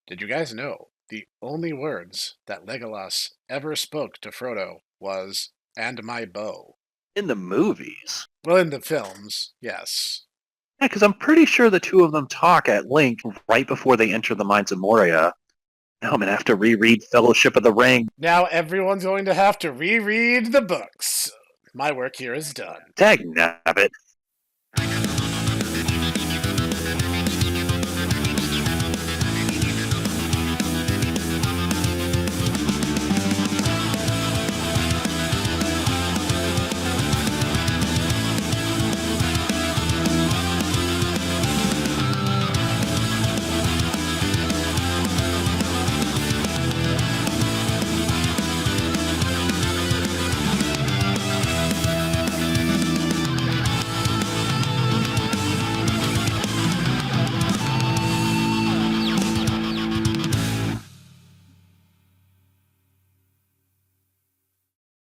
Did you guys know the only words that Legolas ever spoke to Frodo was, "and my bow"? In the movies. Well, in the films, yes. Yeah, because I'm pretty sure the two of them talk at length right before they enter the Mines of Moria. Now I'm going to have to reread Fellowship of the Ring. Now everyone's going to have to reread the books. My work here is done. Dagnabbit.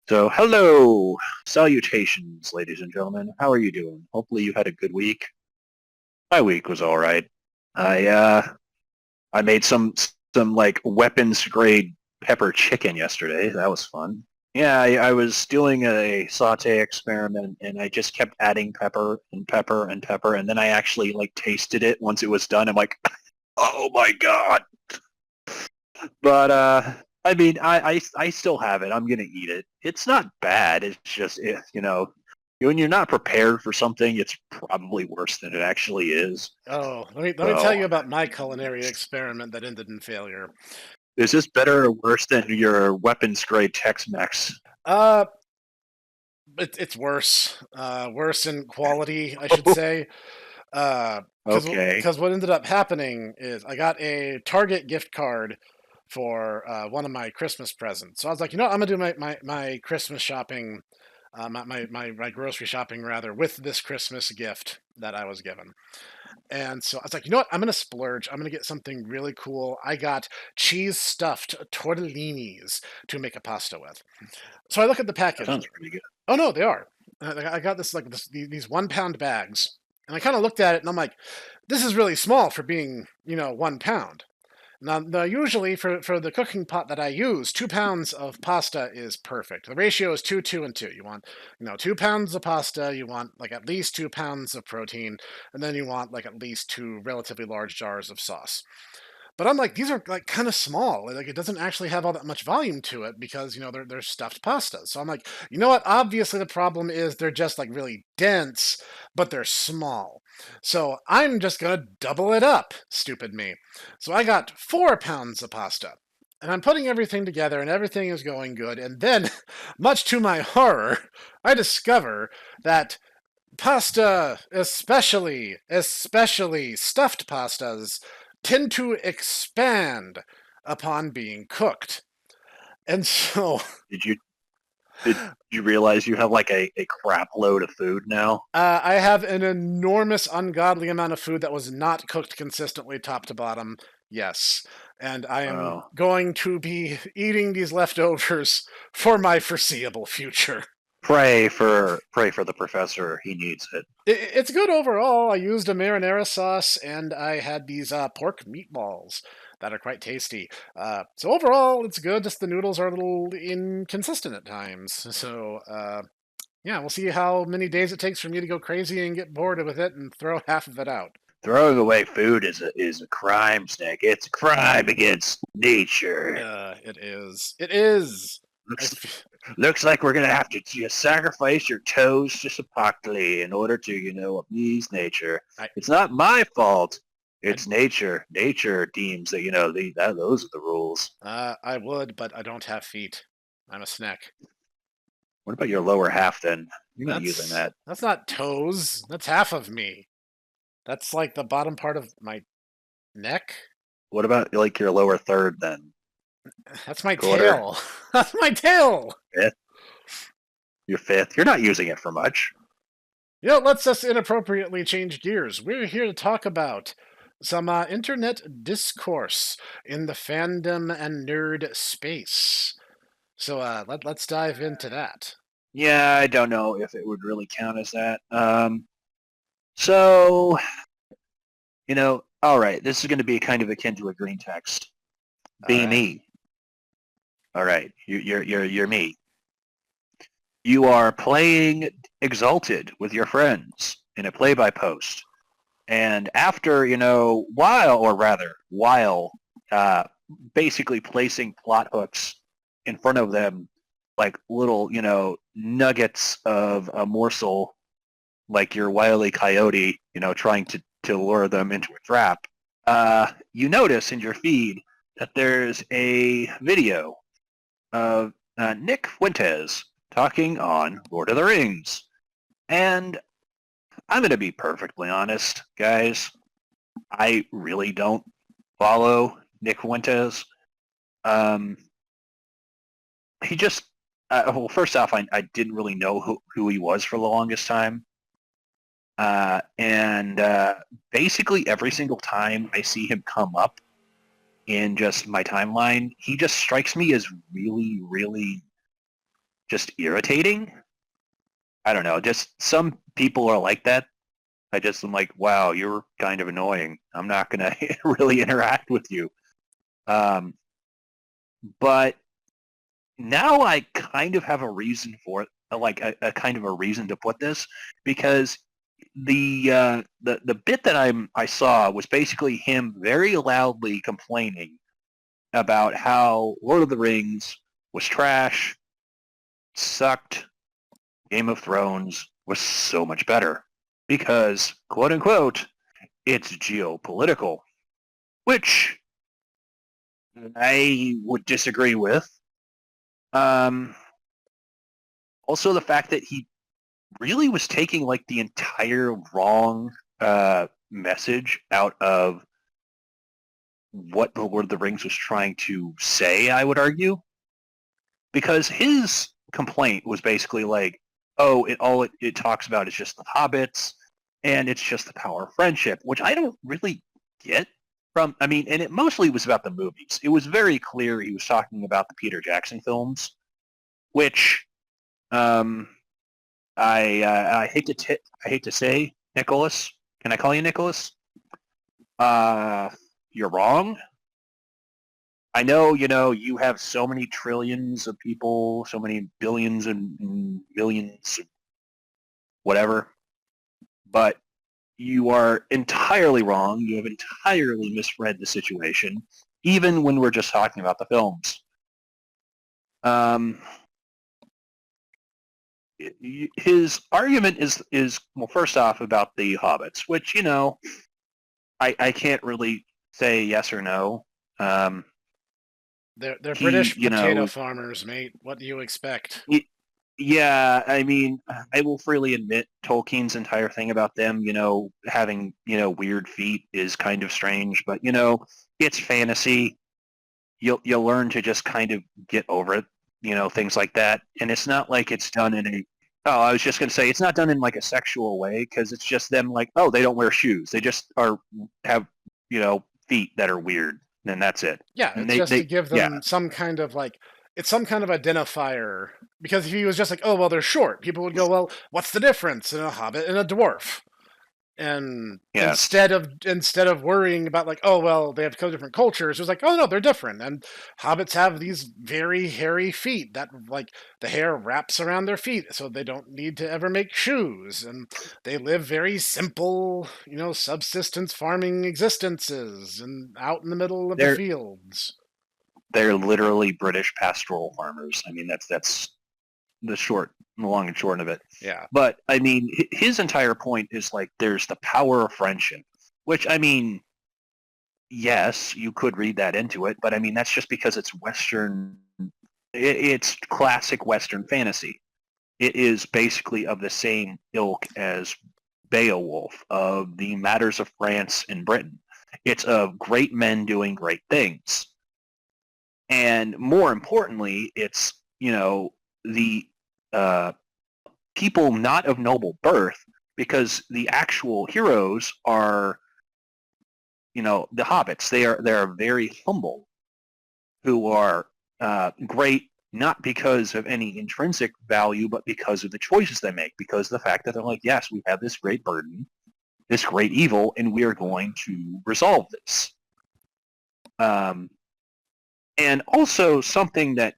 So, hello, salutations, ladies and gentlemen. How are you doing? Hopefully, you had a good week. My week was all right. I made some like weapons grade pepper chicken yesterday. That was fun. Yeah, I was doing a saute experiment, and I just kept adding pepper and pepper and pepper, and then I actually like tasted it once it was done. I'm like, oh my god! But I mean, I still have it. I'm gonna eat it. It's not bad. It's just when you're not prepared for something, it's probably worse than it actually is. Oh, let me tell you So, about my culinary experiment that ended in failure. is this better or worse than your weapons grade Tex-Mex? Uh, it's worse. Worse in quality, I should say. Because Okay. what ended up happening is I got a Target gift card for one of my Christmas presents. So I was like, I'm gonna do my Christmas shopping, my grocery shopping rather, with this Christmas gift that I was given. And so I was like, what? I'm gonna splurge. I'm gonna get something really cool. I got cheese stuffed tortellinis to make a pasta with. So I look at the That package. sounds pretty good. Oh no, they are. I got this these 1 pound bags, and I kind of looked at it and I'm like, this is really small for being 1 pound. Now, usually for the cooking pot that I use, 2 pounds of pasta is perfect. The ratio is two, two, and two. You want 2 pounds of pasta. You want like at least 2 pounds of protein, and then you want like at least two relatively large jars of sauce. But I'm like, these are like kind of small. Like it doesn't actually have all that much volume to it because they're stuffed pastas. So I'm like, what? Obviously the problem is they're just like really dense, but they're small. So I'm just gonna double it up, stupid me. So I got 4 pounds of pasta. And I'm putting everything together and everything is going good. And then, much to my horror, I discover that pasta, especially stuffed pastas, tend to expand upon being cooked. And so Did you did you realize you have like a crap load of food now? I have an enormous, ungodly amount of food that was not cooked consistently top to bottom. Yes. And I am Oh, going to be eating these leftovers for my foreseeable future. pray for the professor. He needs it. It's good overall. I used a marinara sauce and I had these pork meatballs that are quite tasty. So overall, it's good. Just the noodles are a little inconsistent at times. So yeah, we'll see how many days it takes for me to go crazy and get bored with it and throw half of it out. Throwing away food is a crime, Snake. It's a crime against nature. It is. It is. I Looks f- looks like we're gonna have to just sacrifice your toes to Sapocli in order to, appease nature. I, It's not my fault. I, It's nature. Nature deems that those are the rules. I would, but I don't have feet. I'm a snack. What about your lower half then? You're not using That's that. that's not toes. That's half of me. That's like the bottom part of my neck. What about like your lower third then? That's my Quarter, tail. That's my tail. fifth, your fifth. You're not using it for much. Let's us inappropriately change gears. We're here to talk about some internet discourse in the fandom and nerd space. So let's dive into that. Yeah, I don't know if it would really count as that. So, All right, this is going to be kind of akin to a green text. All Be right. me. All right, you're me. You are playing Exalted with your friends in a play-by-post. And after, while basically placing plot hooks in front of them, like little, nuggets of a morsel, like your wily coyote, trying to lure them into a trap, you notice in your feed that there's a video of Nick Fuentes talking on Lord of the Rings. And I'm going to be perfectly honest, guys. I really don't follow Nick Fuentes. He just, well, first off, I didn't really know who he was for the longest time. And basically every single time I see him come up in just my timeline, he just strikes me as really, really just irritating. I don't know. Just some people are like that. I just am like, wow, you're kind of annoying. I'm not going to really interact with you. But now I kind of have a reason for it, like a kind of a reason to put this, because the bit that I saw was basically him very loudly complaining about how Lord of the Rings was trash, sucked, Game of Thrones was so much better because, quote unquote, it's geopolitical, which I would disagree with. Also, the fact that he really was taking like the entire wrong message out of what the Lord of the Rings was trying to say, I would argue, because his complaint was basically like, oh, it talks about is just the hobbits and it's just the power of friendship, which I don't really get from. I mean, and it mostly was about the movies. It was very clear he was talking about the Peter Jackson films, which I hate to say, Nicholas. Can I call you Nicholas? You're wrong. I know, you have so many trillions of people, so many billions and millions, whatever, but you are entirely wrong. You have entirely misread the situation, even when we're just talking about the films. His argument is well, first off, about the hobbits, which, I can't really say yes or no. They're He, British potato farmers, mate. What do you expect? yeah, I mean, I will freely admit Tolkien's entire thing about them, having, weird feet is kind of strange, but, it's fantasy. You'll learn to just kind of get over it, things like that. And it's not like it's done in a, oh, I was just going to say, it's not done in like a sexual way, because it's just them like, oh, they don't wear shoes. They just have, feet that are weird, and that's it. Yeah, And it's just to give yeah, them some kind of like it's some kind of identifier. Because if he was just like, oh well, they're short, people would go, well, what's the difference in a hobbit and a dwarf? And yes. instead of worrying about like, oh well, they have different cultures, it was like, oh no, they're different. And hobbits have these very hairy feet that like the hair wraps around their feet, so they don't need to ever make shoes, and they live very simple, subsistence farming existences, and out in the middle of the They're fields. they're literally British pastoral farmers. I mean, that's the long and short of it. Yeah, But I mean, his entire point is like there's the power of friendship, which I mean, yes, you could read that into it, but I mean that's just because it's Western. It's classic Western fantasy. It is basically of the same ilk as Beowulf, of the matters of France and Britain. It's of great men doing great things. And more importantly, it's, the people not of noble birth, because the actual heroes are, the hobbits. They are very humble, who are great not because of any intrinsic value, but because of the choices they make, because of the fact that they're like, yes, we have this great burden. this great evil, and we are going to resolve this. And also something that,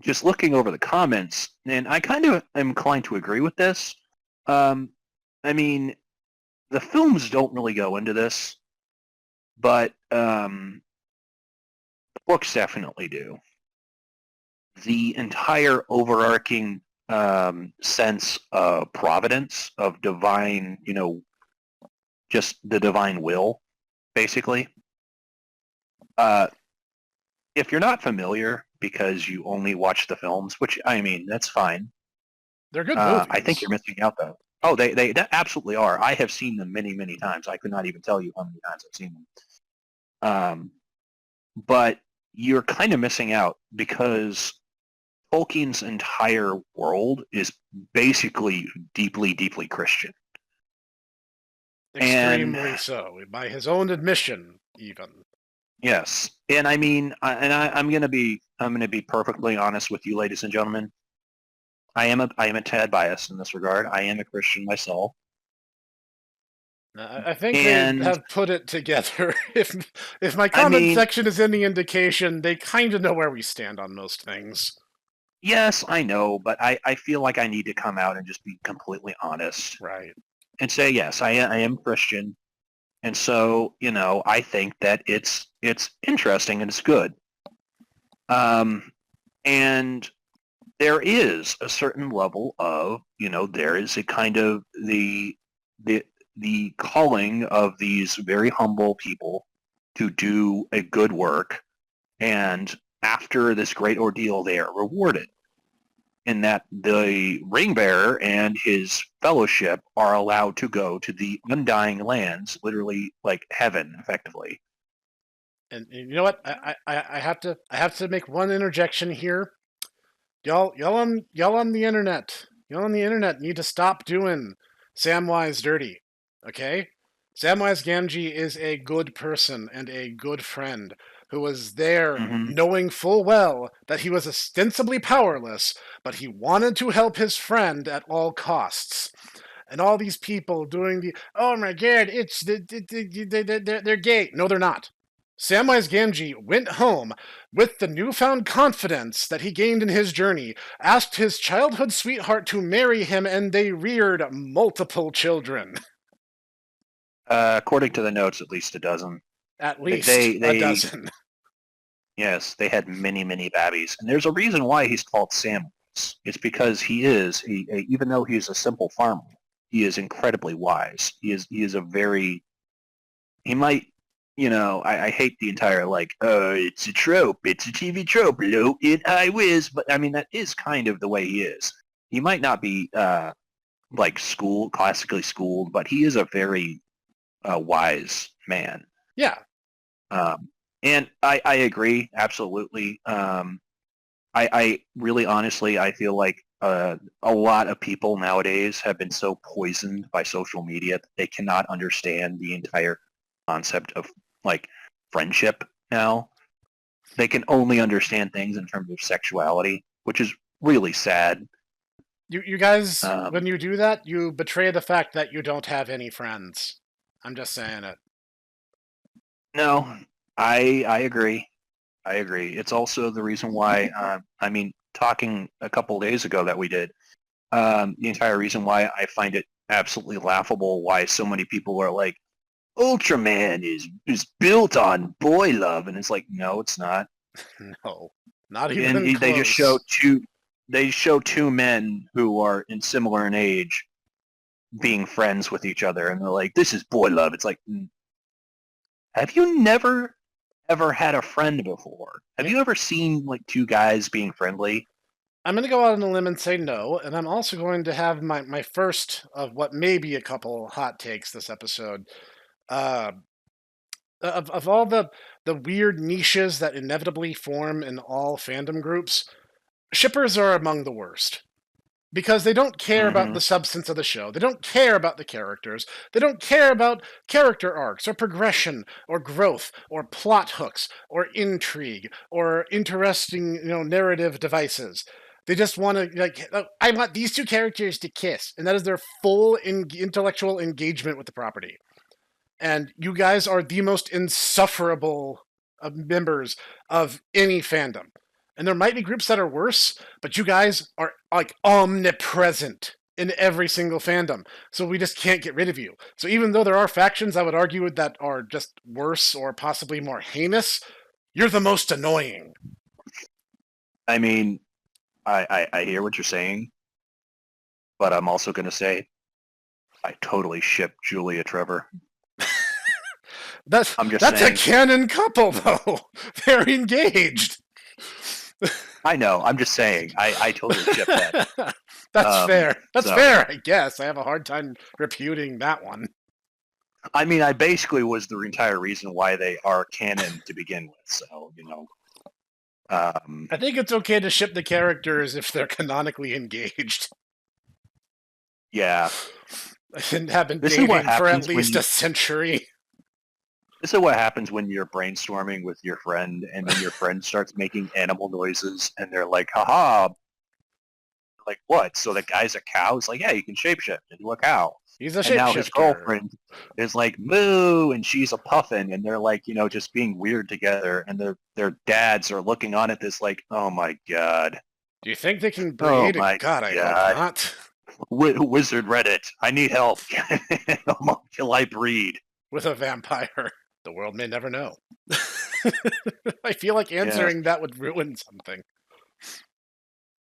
just looking over the comments, and I kind of am inclined to agree with this. I mean, the films don't really go into this, but the books definitely do. The entire overarching sense of providence, of divine, just the divine will, basically. If you're not familiar because you only watch the films, which, I mean, that's fine. They're good I think movies. you're missing out, though. Oh, they absolutely are. I have seen them many, many times. I could not even tell you how many times I've seen them. But you're kind of missing out because Tolkien's entire world is basically deeply, deeply Christian. And Extremely so, by his own admission, even. yes, and I mean, I'm gonna be perfectly honest with you, ladies and gentlemen. I am a tad biased in this regard. I am a Christian myself, I think they and have put it together. If my I comment mean, section is any indication, they kind of know where we stand on most things. yes, I know, but I feel like I need to come out and just be completely honest Right. and say yes, I am Christian, and so I think that it's interesting and it's good. And there is a certain level of there is a kind of the the calling of these very humble people to do a good work, and after this great ordeal they are rewarded, in that the ring bearer and his fellowship are allowed to go to the undying lands, literally like heaven, effectively. And you know what? I have to make one interjection here. Y'all on the internet. Y'all on the internet need to stop doing Samwise dirty. Okay? Samwise Gamgee is a good person and a good friend who was there Hmm. knowing full well that he was ostensibly powerless, but he wanted to help his friend at all costs. And all these people doing the, oh my god, they're gay. No, they're not. Samwise Gamgee went home with the newfound confidence that he gained in his journey, asked his childhood sweetheart to marry him, and they reared multiple children. According to the notes, at least a dozen. At They, least they a they dozen. Yes, they had many, many babbies, and there's a reason why he's called Samwise. It's because even though he's a simple farmer, he is incredibly wise. He is a very he might I hate the entire like it's a trope, it's a TV trope, low in high whiz, but I mean that is kind of the way he is. He might not be like classically schooled, but he is a very wise man. Yeah. Um, and I agree absolutely. I really honestly I feel like a lot of people nowadays have been so poisoned by social media that they cannot understand the entire concept of like friendship now. They can only understand things in terms of sexuality, which is really sad. You guys, when Um, you do that, you betray the fact that you don't have any friends. I'm just saying it. no, I agree. I agree. It's also the reason why, I mean, talking a couple of days ago that we did, the entire reason why I find it absolutely laughable why so many people are like, Ultraman is built on boy love, and it's like, no, it's not. No. Not And even they just show close. two men who are in similar in age being friends with each other, and they're like, this is boy love. It's like, have you never ever had a friend before? Have Yeah. you ever seen like two guys being friendly? I'm going to go out on a limb and say no, and I'm also going to have my first of what may be a couple hot takes this episode. Uh, of all the weird niches that inevitably form in all fandom groups, shippers are among the worst. Because they don't care about Mm-hmm. the substance of the show. They don't care about the characters. They don't care about character arcs or progression or growth or plot hooks or intrigue or interesting, narrative devices. They just want to like. I want these two characters to kiss, and that is their full intellectual engagement with the property. And you guys are the most insufferable members of any fandom. And there might be groups that are worse, but you guys are like omnipresent in every single fandom. So we just can't get rid of you. So even though there are factions I would argue that are just worse or possibly more heinous, you're the most annoying. I mean, I hear what you're saying, but I'm also going to say I totally ship Julia Trevor. That's saying. A canon couple, though. They're engaged. I know. I'm just saying. I totally ship that. That's fair. That's fair, I guess. I have a hard time reputing that one. I mean, I basically was the entire reason why they are canon to begin with. So, you know. I think it's okay to ship the characters if they're canonically engaged. Yeah. And have been dating for at least a century. This is what happens when you're brainstorming with your friend, and then your friend starts making animal noises, and they're like, haha. Like, what? So the guy's a cow? He's like, yeah, you can shapeshift into a cow. He's a shapeshifter. And now his girlfriend is like, moo, and she's a puffin, and they're like, you know, just being weird together, and their dads are looking on at this like, oh my god. Do you think they can breed? Oh my god, I hope not. Wizard Reddit, I need help. Till I breed. With a vampire. The world may never know. I feel like answering that would ruin something.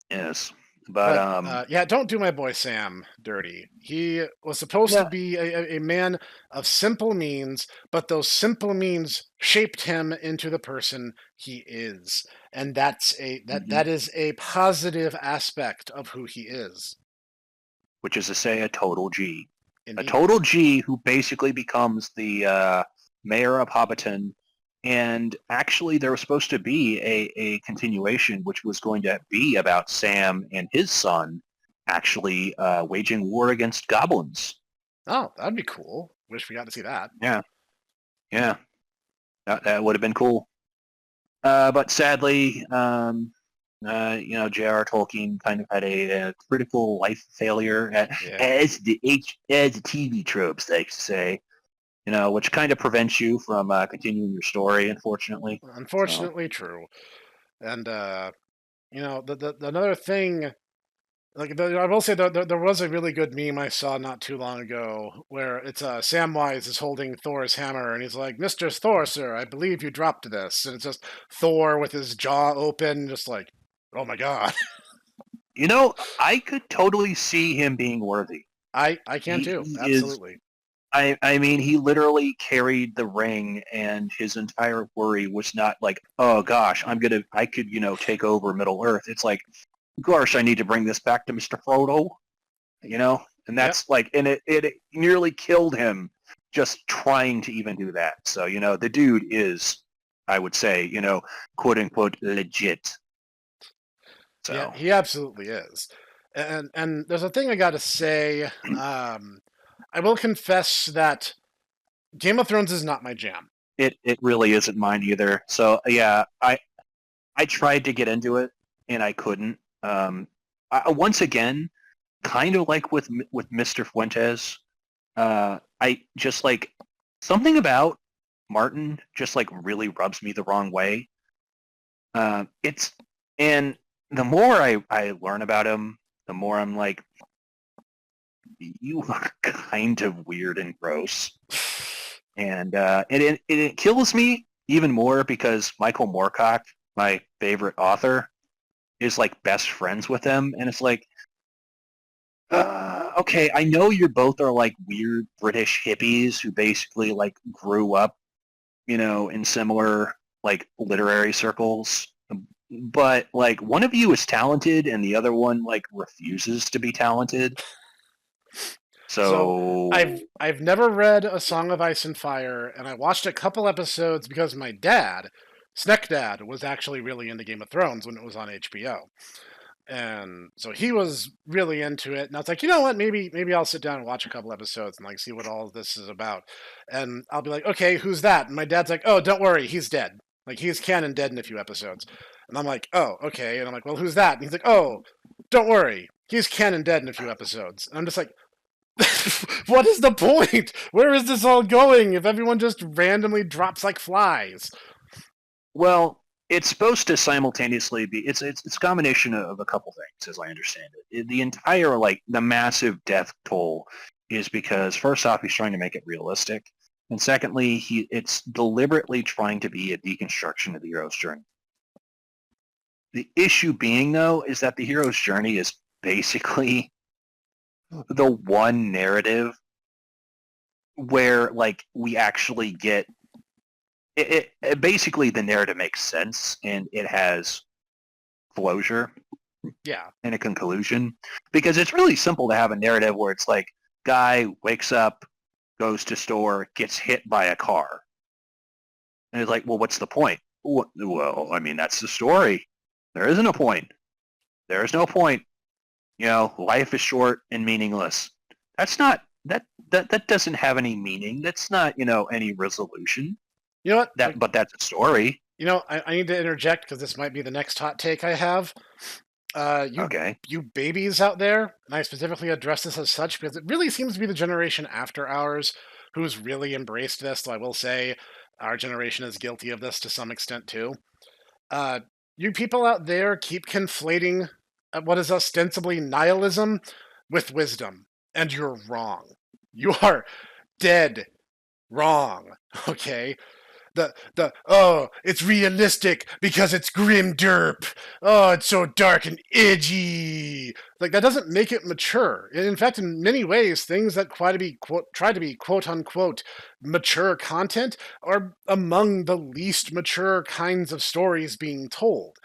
Yes. But yeah, don't do my boy Sam dirty. He was supposed to be a man of simple means, but those simple means shaped him into the person he is, and that is a positive aspect of who he is. Which is to say, a total G. Indeed. A total G who basically becomes the mayor of Hobbiton. And actually, there was supposed to be a continuation, which was going to be about Sam and his son actually waging war against goblins. Oh, that'd be cool. Wish we got to see that. Yeah. Yeah. That would have been cool. But sadly, you know, J.R. Tolkien kind of had a critical life failure, as the TV tropes like to say. You know, which kind of prevents you from continuing your story, unfortunately. Unfortunately, true. And you know, the another thing, like I will say, there was a really good meme I saw not too long ago where it's Samwise is holding Thor's hammer, and he's like, "Mr. Thor, sir, I believe you dropped this," and it's just Thor with his jaw open, just like, "Oh my god." You know, I could totally see him being worthy. I can too. Absolutely. I mean, he literally carried the ring, and his entire worry was not like, oh gosh, I could, you know, take over Middle Earth. It's like, gosh, I need to bring this back to Mr. Frodo, you know? And that's like, and it nearly killed him just trying to even do that. So, you know, the dude is, I would say, you know, quote unquote, legit. So. Yeah, he absolutely is. And there's a thing I got to say. I will confess that Game of Thrones is not my jam. It really isn't mine either. So yeah, I tried to get into it and I couldn't. Once again, kind of like with Mr. Fuentes, I just like something about Martin just like really rubs me the wrong way. And the more I learn about him, the more I'm like, you are kind of weird and gross. And it kills me even more because Michael Moorcock, my favorite author, is like best friends with him. And it's like, okay, I know you both are like weird British hippies who basically like grew up, you know, in similar like literary circles. But like one of you is talented and the other one like refuses to be talented. So I've never read A Song of Ice and Fire, and I watched a couple episodes because my dad, Snek Dad, was actually really into Game of Thrones when it was on HBO. And so he was really into it, and I was like, you know what, maybe I'll sit down and watch a couple episodes and like see what all of this is about. And I'll be like, okay, who's that? And my dad's like, oh, don't worry, he's dead. Like, he's canon dead in a few episodes. And I'm like, oh, okay. And I'm like, well, who's that? And he's like, oh, don't worry. He's canon dead in a few episodes. And I'm just like, what is the point? Where is this all going if everyone just randomly drops like flies? Well, it's supposed to simultaneously be it's a combination of a couple things, as I understand it. The entire like the massive death toll is because first off, he's trying to make it realistic, and secondly, it's deliberately trying to be a deconstruction of the hero's journey. The issue being, though, is that the hero's journey is basically the one narrative where like we actually get basically the narrative makes sense and it has closure Yeah. and a conclusion, because it's really simple to have a narrative where it's like guy wakes up, goes to store, gets hit by a car, and it's like, well, what's the point? Well, I mean, that's the story. There isn't a point. There is no point. You know, life is short and meaningless. That's not that doesn't have any meaning. That's not, you know, any resolution. You know what? But that's a story. You know, I need to interject because this might be the next hot take I have. Okay. You babies out there, and I specifically address this as such because it really seems to be the generation after ours who's really embraced this. So I will say our generation is guilty of this to some extent too. Uh, you people out there keep conflating what is ostensibly nihilism with wisdom, and you're wrong. You are dead wrong. Okay, the oh, it's realistic because it's grim derp. Oh, it's so dark and edgy. Like that doesn't make it mature. In fact, in many ways, things that try to be quote unquote mature content are among the least mature kinds of stories being told.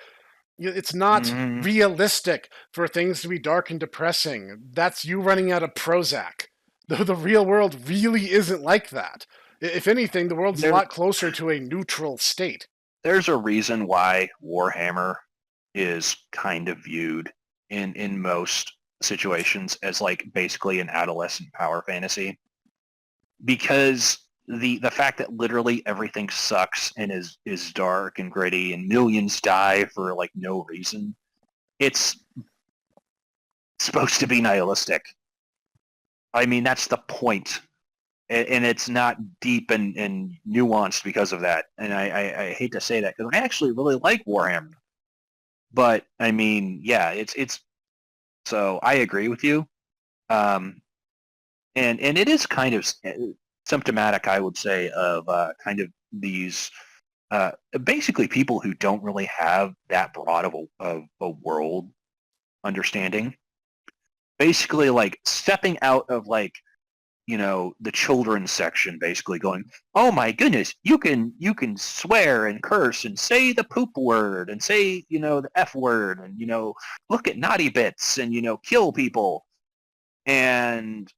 It's not Mm, realistic for things to be dark and depressing. That's you running out of Prozac. The real world really isn't like that. If anything, the world's a there, lot closer to a neutral state. there's a reason why Warhammer is kind of viewed in most situations as like basically an adolescent power fantasy, because the fact that literally everything sucks and is dark and gritty and millions die for like no reason. It's supposed to be nihilistic. I mean, that's the point. And it's not deep and nuanced because of that. And I hate to say that because I actually really like Warhammer. But I mean, yeah, it's so I agree with you. Um, and it is kind of symptomatic, I would say, of kind of these basically people who don't really have that broad of a world understanding. Basically, like stepping out of like, you know, the children's section, basically going, oh my goodness, you can swear and curse and say the poop word and say, you know, the F word and, you know, look at naughty bits and, you know, kill people. And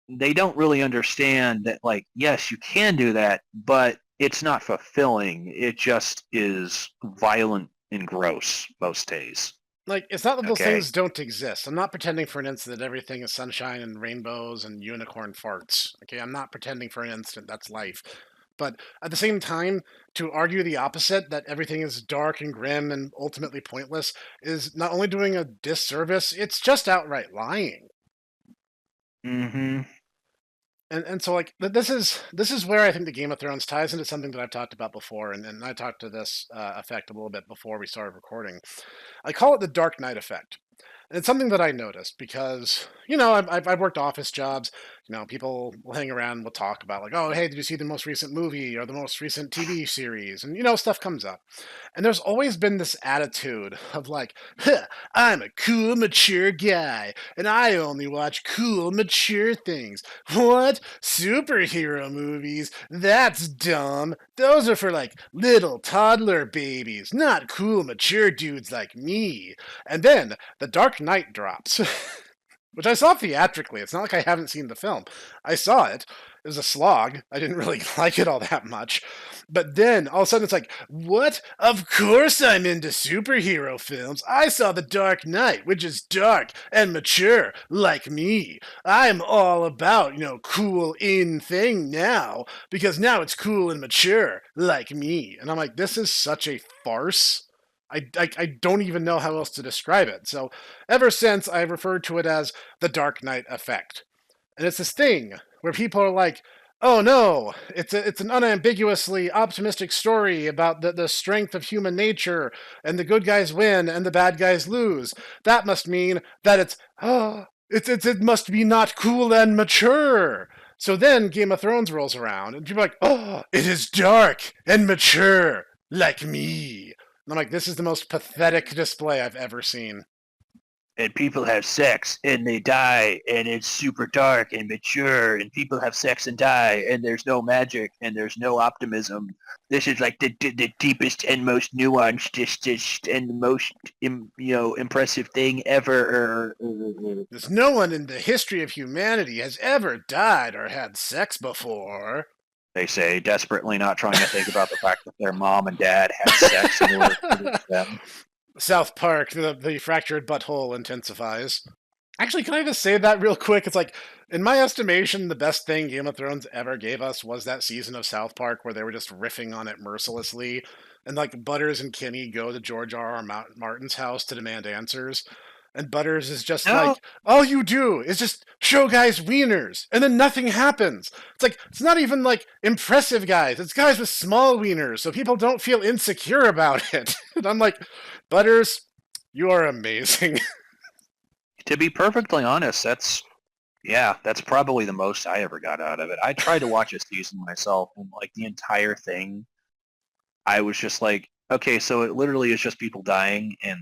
they don't really understand that, like, yes, you can do that, but it's not fulfilling. It just is violent and gross most days. Like, it's not that those Okay. things don't exist. I'm not pretending for an instant that everything is sunshine and rainbows and unicorn farts. Okay, I'm not pretending for an instant that's life. But at the same time, to argue the opposite, that everything is dark and grim and ultimately pointless, is not only doing a disservice, it's just outright lying. Mm-hmm. And so like this is where I think the Game of Thrones ties into something that I've talked about before, and I talked to this effect a little bit before we started recording. I call it the Dark Knight effect. And it's something that I noticed because, you know, I've worked office jobs. You know, people will hang around, we'll talk about like, oh, hey, did you see the most recent movie or the most recent TV series? And, you know, stuff comes up. And there's always been this attitude of like, huh, I'm a cool, mature guy, and I only watch cool, mature things. What? Superhero movies? That's dumb. Those are for like little toddler babies, not cool, mature dudes like me. And then the Dark Knight drops. Which I saw theatrically. It's not like I haven't seen the film. I saw it. It was a slog. I didn't really like it all that much. But then all of a sudden it's like, what? Of course I'm into superhero films. I saw The Dark Knight, which is dark and mature, like me. I'm all about, you know, cool in thing now, because now it's cool and mature, like me. And I'm like, this is such a farce. I don't even know how else to describe it. So ever since, I've referred to it as the Dark Knight effect. And it's this thing where people are like, oh no, it's an unambiguously optimistic story about the strength of human nature, and the good guys win and the bad guys lose. That must mean that it must be not cool and mature. So then Game of Thrones rolls around, and people are like, oh, it is dark and mature, like me. And I'm like, this is the most pathetic display I've ever seen. And people have sex and they die and it's super dark and mature and people have sex and die and there's no magic and there's no optimism. This is like the deepest and most nuanced and most impressive thing ever. There's no one in the history of humanity has ever died or had sex before. They say, desperately not trying to think about the fact that their mom and dad had sex in order to produce them. South Park, the fractured butthole intensifies. Actually, can I just say that real quick? It's like, in my estimation, the best thing Game of Thrones ever gave us was that season of South Park where they were just riffing on it mercilessly. And like Butters and Kenny go to George R. R. Martin's house to demand answers. And Butters is just No, like, all you do is just show guys wieners, and then nothing happens. It's like, it's not even like impressive guys. It's guys with small wieners, so people don't feel insecure about it. And I'm like, Butters, you are amazing. to be perfectly honest, that's probably the most I ever got out of it. I tried to watch a season myself, and like the entire thing, I was just like, okay, so it literally is just people dying and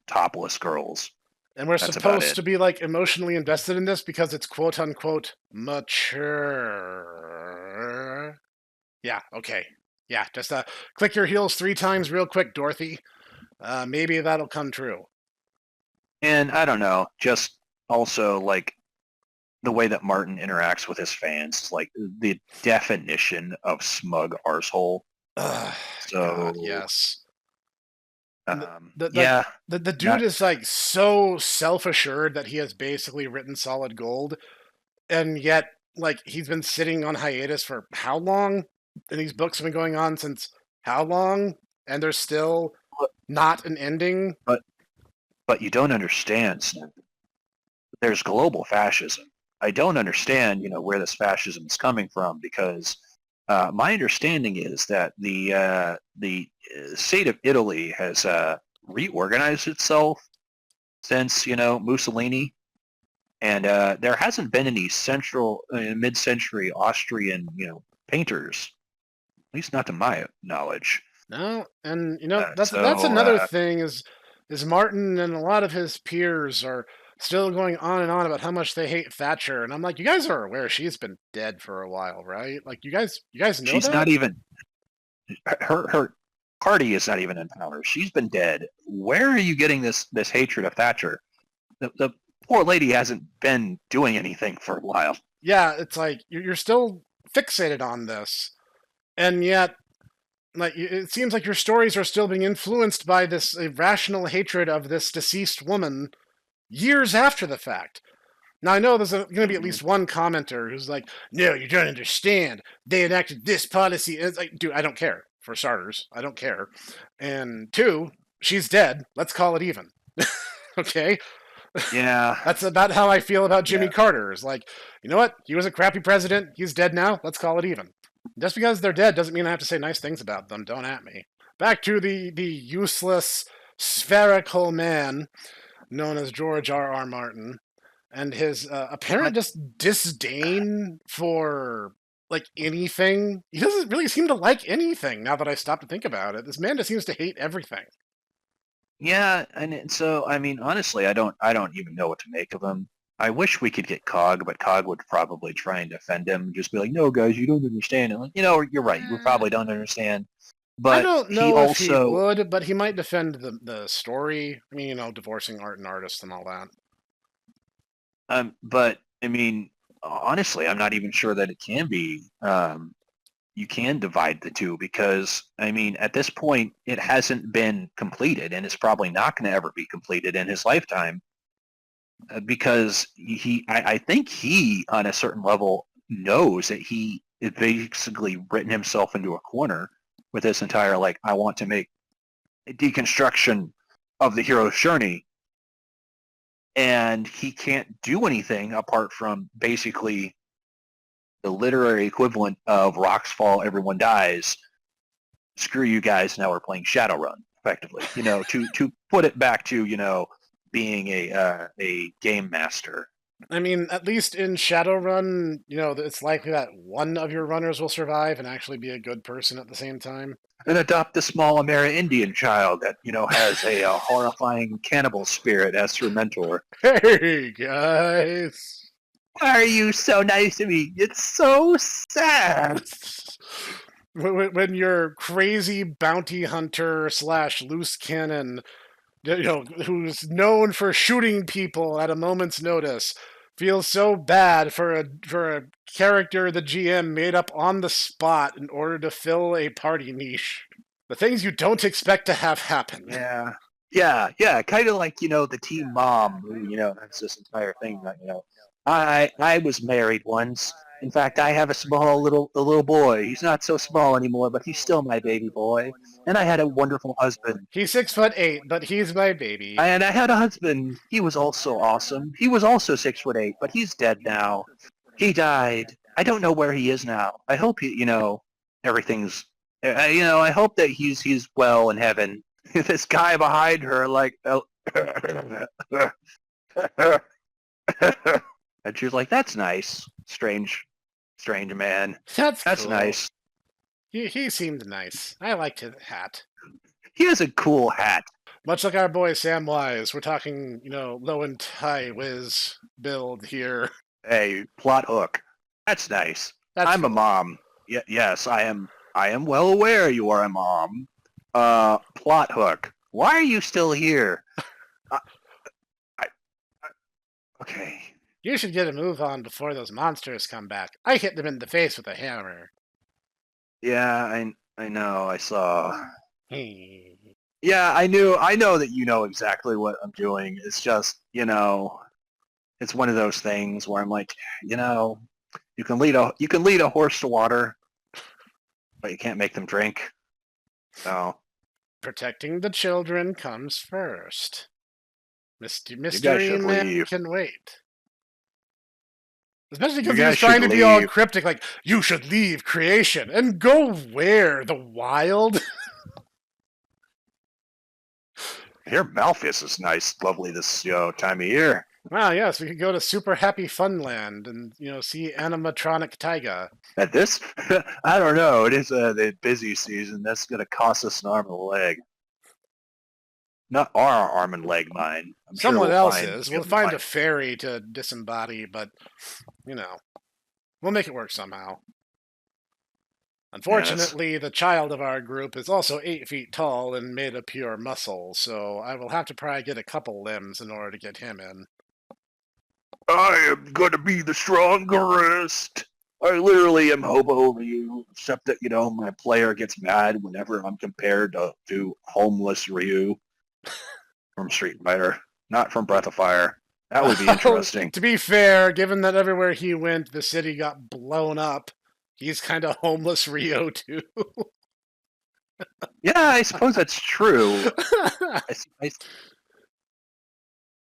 topless girls. And we're That's about supposed it. to be like emotionally invested in this because it's quote unquote mature. Yeah, okay. Yeah, just click your heels 3 times real quick, Dorothy. Maybe that'll come true. And I don't know, just also like the way that Martin interacts with his fans is like the definition of smug arsehole. Ugh, God, So, yes. And like yeah, the dude not is like so self assured that he has basically written solid gold, and yet like he's been sitting on hiatus for how long? And these books have been going on since how long? And there's still not an ending. but but you don't understand, Snoop. There's global fascism. I don't understand, where this fascism is coming from because my understanding is that the state of Italy has reorganized itself since Mussolini, and there hasn't been any mid-century Austrian painters, at least not to my knowledge. No, and that's So another thing is Martin and a lot of his peers are still going on and on about how much they hate Thatcher, and I'm like, you guys are aware she's been dead for a while, right? Like you guys know she's that? not even her party is not even in power. She's been dead. Where are you getting this hatred of Thatcher? The poor lady hasn't been doing anything for a while. Yeah, it's like you're still fixated on this, and yet like it seems like your stories are still being influenced by this irrational hatred of this deceased woman years after the fact. Now I know there's going to be at Mm-hmm. least one commenter who's like, "No, you don't understand. They enacted this policy." And it's like, dude, I don't care. For starters, I don't care. And two, she's dead. Let's call it even. Okay, Yeah, that's about how I feel about Jimmy yeah, Carter. Is like, you know what? He was a crappy president. He's dead now. Let's call it even. Just because they're dead doesn't mean I have to say nice things about them. Don't at me. Back to the useless spherical man known as George R. R. Martin and his apparent but just disdain for like anything. He doesn't really seem to like anything now that I stop to think about it. This man just seems to hate everything. yeah, and so I mean, honestly, I don't even know what to make of him. I wish we could get Cog, but Cog would probably try and defend him, just be like, "No, guys, you don't understand." And like, you're right. You probably don't understand. I But don't he know if he also, would, but he might defend the story. I mean, divorcing art and artists and all that. but I mean, honestly, I'm not even sure that it can be. You can divide the two because I mean, at this point, it hasn't been completed, and it's probably not going to ever be completed in his lifetime because I think he, on a certain level, knows that he has basically written himself into a corner with this entire like, I want to make deconstruction of the hero's journey, and he can't do anything apart from basically the literary equivalent of rocks fall, everyone dies. Screw you guys, now we're playing Shadowrun, effectively. To put it back to, being a game master. I mean, at least in Shadowrun, it's likely that one of your runners will survive and actually be a good person at the same time. And adopt a small Amerindian child that, has a horrifying cannibal spirit as her mentor. Hey, guys! Why are you so nice to me? It's so sad. When your crazy bounty hunter / loose cannon, who's known for shooting people at a moment's notice, feels so bad for a character the GM made up on the spot in order to fill a party niche. The things you don't expect to have happen. Yeah. Kind of like, the teen mom who, has this entire thing that, I was married once. In fact, I have a little boy. He's not so small anymore, but he's still my baby boy. And I had a wonderful husband. He's 6'8", but he's my baby. And I had a husband. He was also awesome. He was also 6'8", but he's dead now. He died. I don't know where he is now. I hope he, everything's, I hope that he's well in heaven. This guy behind her, like, and she was like, "That's nice, strange man. That's cool. Nice." He seemed nice. I liked his hat. He has a cool hat. Much like our boy Samwise, we're talking, low and high whiz build here. Hey, plot hook. That's nice. I'm a mom. Yes, I am. I am well aware you are a mom. Plot hook. Why are you still here? Okay. You should get a move on before those monsters come back. I hit them in the face with a hammer. Yeah, I know. I saw. Hmm. Yeah, I know that you know exactly what I'm doing. It's just, it's one of those things where I'm like, you can lead a horse to water, but you can't make them drink. So Protecting the children comes first. Mystery should Man leave. can wait. Especially because he was trying to be all cryptic, like, you should leave creation. And go where? The wild? Here, Malphus is nice, lovely this time of year. Wow, yes, we could go to Super Happy Funland and, see animatronic taiga. At this, I don't know. It is the busy season. That's going to cost us an arm and a leg. Not our arm and leg, mine. Someone else's. We'll find a fairy to disembody, but, we'll make it work somehow. Unfortunately, the child of our group is also 8 feet tall and made of pure muscle, so I will have to probably get a couple limbs in order to get him in. I am going to be the strongest. I literally am hobo Ryu, except that, my player gets mad whenever I'm compared to homeless Ryu from Street Fighter, not from Breath of Fire. That would be interesting. To be fair, given that everywhere he went, the city got blown up, he's kind of homeless Ryu, too. Yeah, I suppose that's true.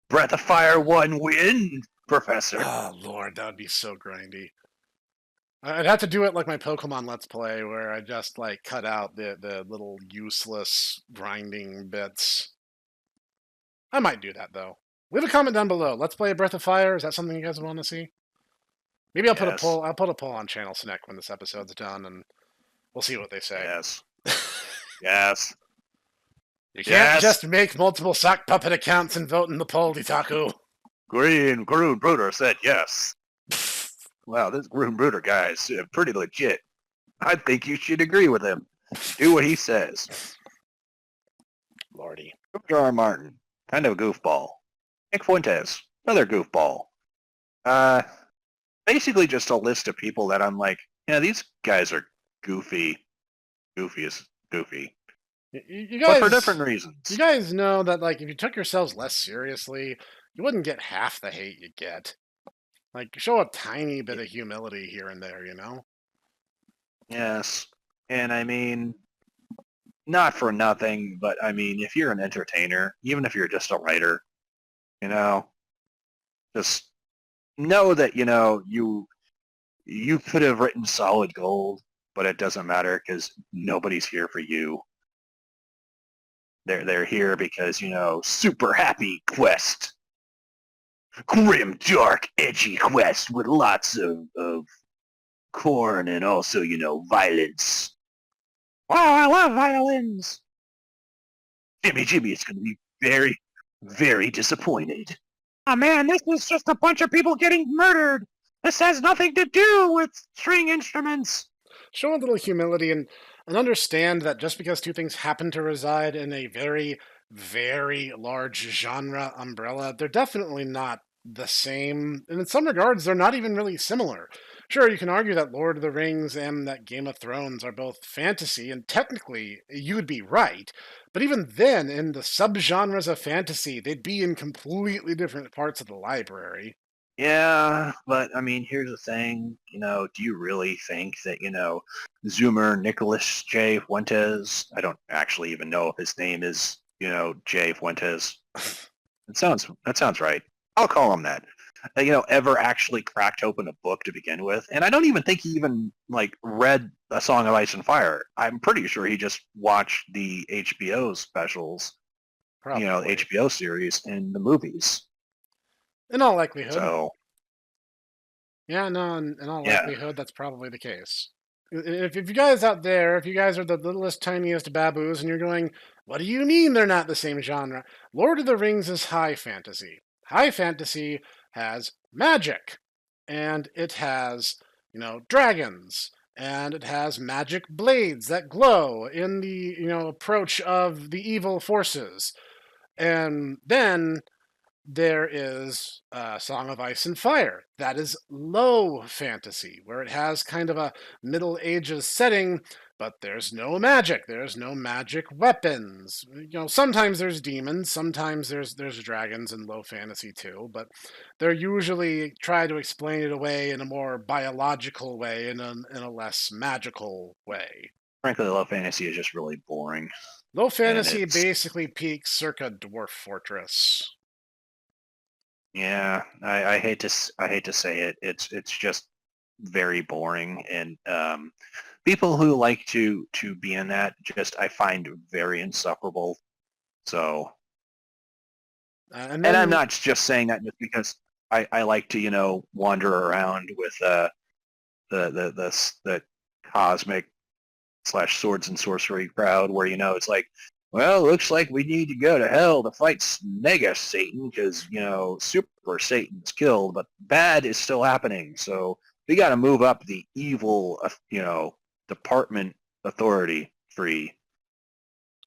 Breath of Fire 1 win, Professor. Oh, Lord, that would be so grindy. I'd have to do it like my Pokemon Let's Play, where I just, cut out the little useless grinding bits. I might do that, though. Leave a comment down below. Let's play a Breath of Fire. Is that something you guys want to see? Maybe I'll put a poll. I'll put a poll on Channel Snek when this episode's done, and we'll see what they say. Yes. Yes. You can't just make multiple sock puppet accounts and vote in the poll, Itaku. Green Brooder said yes. Wow, this Green Brooder guy is pretty legit. I think you should agree with him. Do what he says. Lordy. George R. Martin, kind of a goofball. Nick Fuentes, another goofball. Basically just a list of people that I'm like, these guys are goofy. Goofy is goofy. You guys, but for different reasons. You guys know that, if you took yourselves less seriously, you wouldn't get half the hate you get. Show a tiny bit of humility here and there, Yes. And I mean, not for nothing, but I mean, if you're an entertainer, even if you're just a writer, you know, just know that, you could have written solid gold, but it doesn't matter because nobody's here for you. They're here because, super happy quest. Grim, dark, edgy quest with lots of corn and also, violence. Wow, I love violins. Jimmy is going to be very, very disappointed. Oh man, this is just a bunch of people getting murdered. This has nothing to do with string instruments. Show a little humility and understand that just because two things happen to reside in a very, very large genre umbrella, they're definitely not the same. And in some regards, they're not even really similar. Sure, you can argue that Lord of the Rings and that Game of Thrones are both fantasy, and technically you would be right. But even then, in the subgenres of fantasy, they'd be in completely different parts of the library. Yeah, but I mean, here's the thing. Do you really think that, Zoomer Nicholas J. Fuentes, I don't actually even know if his name is, J. Fuentes. That sounds right. I'll call him that. Ever actually cracked open a book to begin with. And I don't even think he even, read A Song of Ice and Fire. I'm pretty sure he just watched the HBO specials, Probably. HBO series and the movies. In all likelihood. So, Yeah, no, in all yeah. likelihood, that's probably the case. If you guys out there, if you guys are the littlest, tiniest baboos, and you're going, what do you mean they're not the same genre? Lord of the Rings is high fantasy. High fantasy has magic, and it has, dragons, and it has magic blades that glow in the, approach of the evil forces. And then there is Song of Ice and Fire. That is low fantasy, where it has kind of a Middle Ages setting, but there's no magic. There's no magic weapons. Sometimes there's demons, sometimes there's dragons in low fantasy too, but they're usually try to explain it away in a more biological way, in a less magical way. Frankly, low fantasy is just really boring, Low and fantasy it's basically peaks circa Dwarf Fortress. yeah. I hate to say it. It's just very boring, and people who like to be in that just I find very insufferable. So, And and I'm then not just saying that just because I like to wander around with the cosmic slash swords and sorcery crowd where it's like, well, looks like we need to go to hell to fight Snega Satan because Super Satan's killed, but bad is still happening. So we got to move up the evil, department authority tree.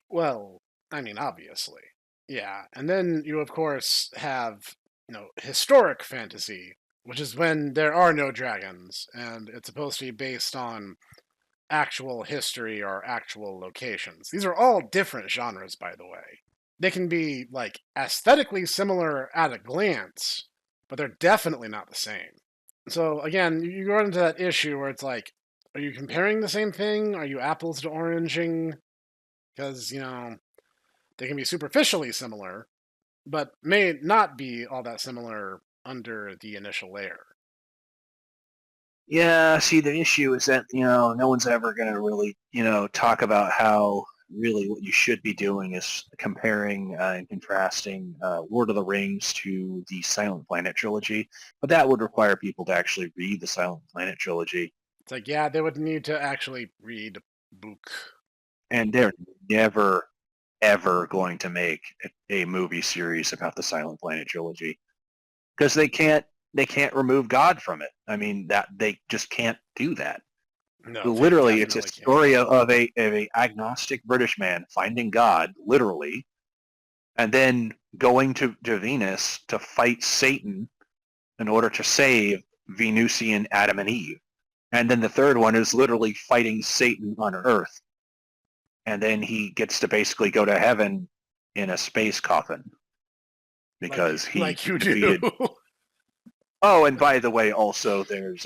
Well, I mean, obviously. Yeah. And then you, of course, have, historic fantasy, which is when there are no dragons, and it's supposed to be based on actual history or actual locations. These are all different genres, by the way. They can be, like, aesthetically similar at a glance, but they're definitely not the same. So, again, you run into that issue where it's like, are you comparing the same thing? Are you apples to oranging? Because, they can be superficially similar, but may not be all that similar under the initial layer. Yeah, see, the issue is that, no one's ever going to really, talk about how really what you should be doing is comparing and contrasting Lord of the Rings to the Silent Planet trilogy. But that would require people to actually read the Silent Planet trilogy. It's like, yeah, they would need to actually read book. And they're never, ever going to make a movie series about the Silent Planet trilogy because they can't remove God from it. I mean, that they just can't do that. No, they Literally, it's a definitely story can't. of a agnostic British man finding God, literally, and then going to Venus to fight Satan in order to save Venusian Adam and Eve. And then the third one is literally fighting Satan on Earth. And then he gets to basically go to heaven in a space coffin because he Like you do. defeated. Oh, and by the way, also there's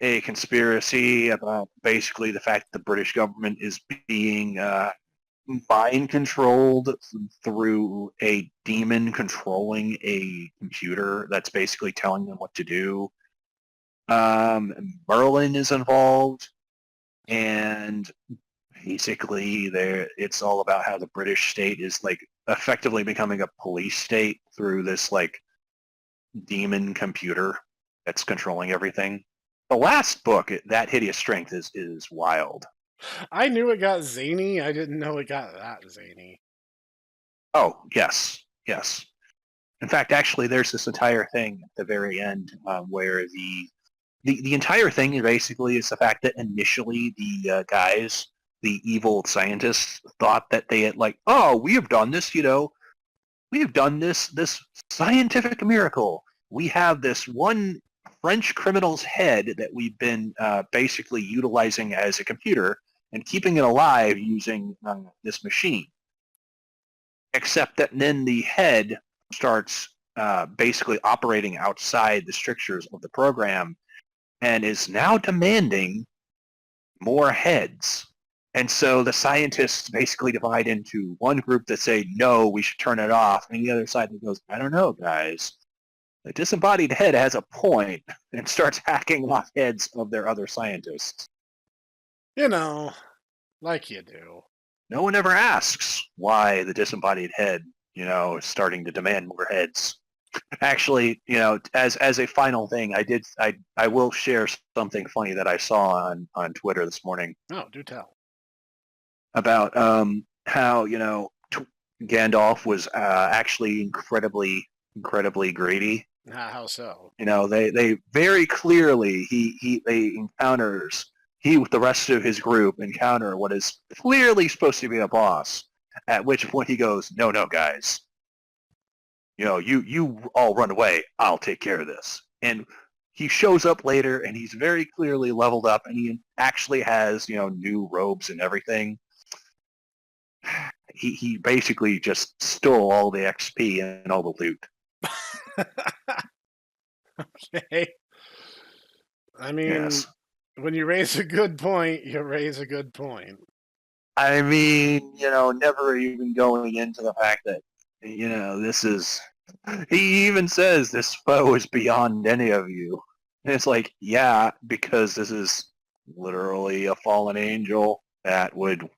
a conspiracy about basically the fact that the British government is being mind controlled through a demon controlling a computer that's basically telling them what to do. Merlin is involved, and basically it's all about how the British state is like effectively becoming a police state through this like demon computer that's controlling everything. The last book, That Hideous Strength, is wild. I knew it got zany. I didn't know it got that zany. Oh, yes, yes. In fact, actually, there's this entire thing at the very end where the entire thing basically is the fact that initially the guys, the evil scientists, thought that they had like, oh, we have done this, we have done this scientific miracle. We have this one French criminal's head that we've been basically utilizing as a computer and keeping it alive using this machine. Except that then the head starts basically operating outside the strictures of the program and is now demanding more heads. And so the scientists basically divide into one group that say, no, we should turn it off, and the other side that goes, I don't know, guys. The disembodied head has a point, and starts hacking off heads of their other scientists. You know, like you do. No one ever asks why the disembodied head, is starting to demand more heads. Actually, as a final thing, I will share something funny that I saw on Twitter this morning. Oh, do tell. About how Gandalf was actually incredibly greedy. How so? They very clearly he with the rest of his group encounter what is clearly supposed to be a boss. At which point he goes, no, guys, you all run away. I'll take care of this. And he shows up later, and he's very clearly leveled up, and he actually has new robes and everything. He basically just stole all the XP and all the loot. Okay. I mean, Yes. when you raise a good point, you raise a good point. I mean, never even going into the fact that, this is, he even says this foe is beyond any of you. And it's like, yeah, because this is literally a fallen angel that would,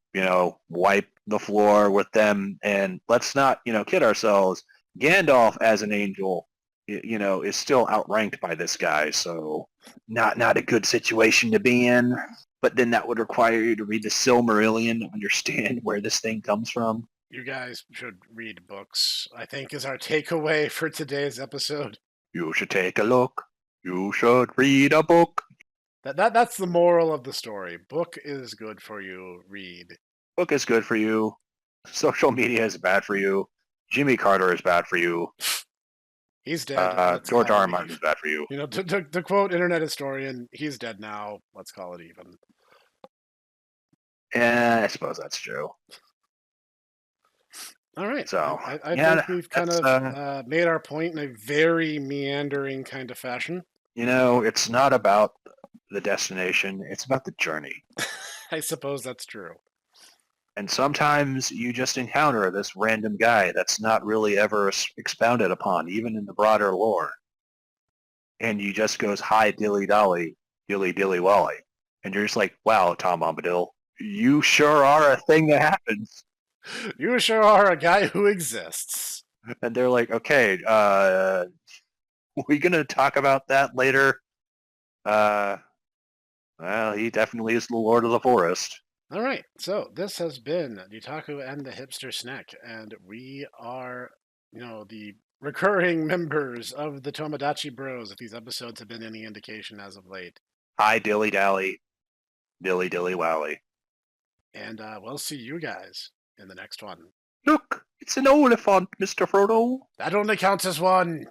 wipe the floor with them. And let's not, kid ourselves. Gandalf as an angel, is still outranked by this guy. So not a good situation to be in. But then that would require you to read the Silmarillion to understand where this thing comes from. You guys should read books, I think, is our takeaway for today's episode. You should take a look. You should read a book. That's the moral of the story. Book is good for you. Read. Book is good for you. Social media is bad for you. Jimmy Carter is bad for you. He's dead. George R. R. Martin is bad for you. To quote internet historian, he's dead now. Let's call it even. Yeah, I suppose that's true. All right. So I think we've kind of made our point in a very meandering kind of fashion. It's not about the destination. It's about the journey. I suppose that's true. And sometimes you just encounter this random guy that's not really ever expounded upon, even in the broader lore. And you just goes, hi, dilly dolly, dilly dilly wally. And you're just like, wow, Tom Bombadil, you sure are a thing that happens. You sure are a guy who exists. And they're like, okay, we going to talk about that later? Well, he definitely is the Lord of the Forest. All right, so this has been Yutaku and the Hipster Snek, and we are, the recurring members of the Tomodachi Bros, if these episodes have been any indication as of late. Hi, dilly dally, dilly dilly wally. And we'll see you guys in the next one. Look, it's an elephant, Mr. Frodo. That only counts as one.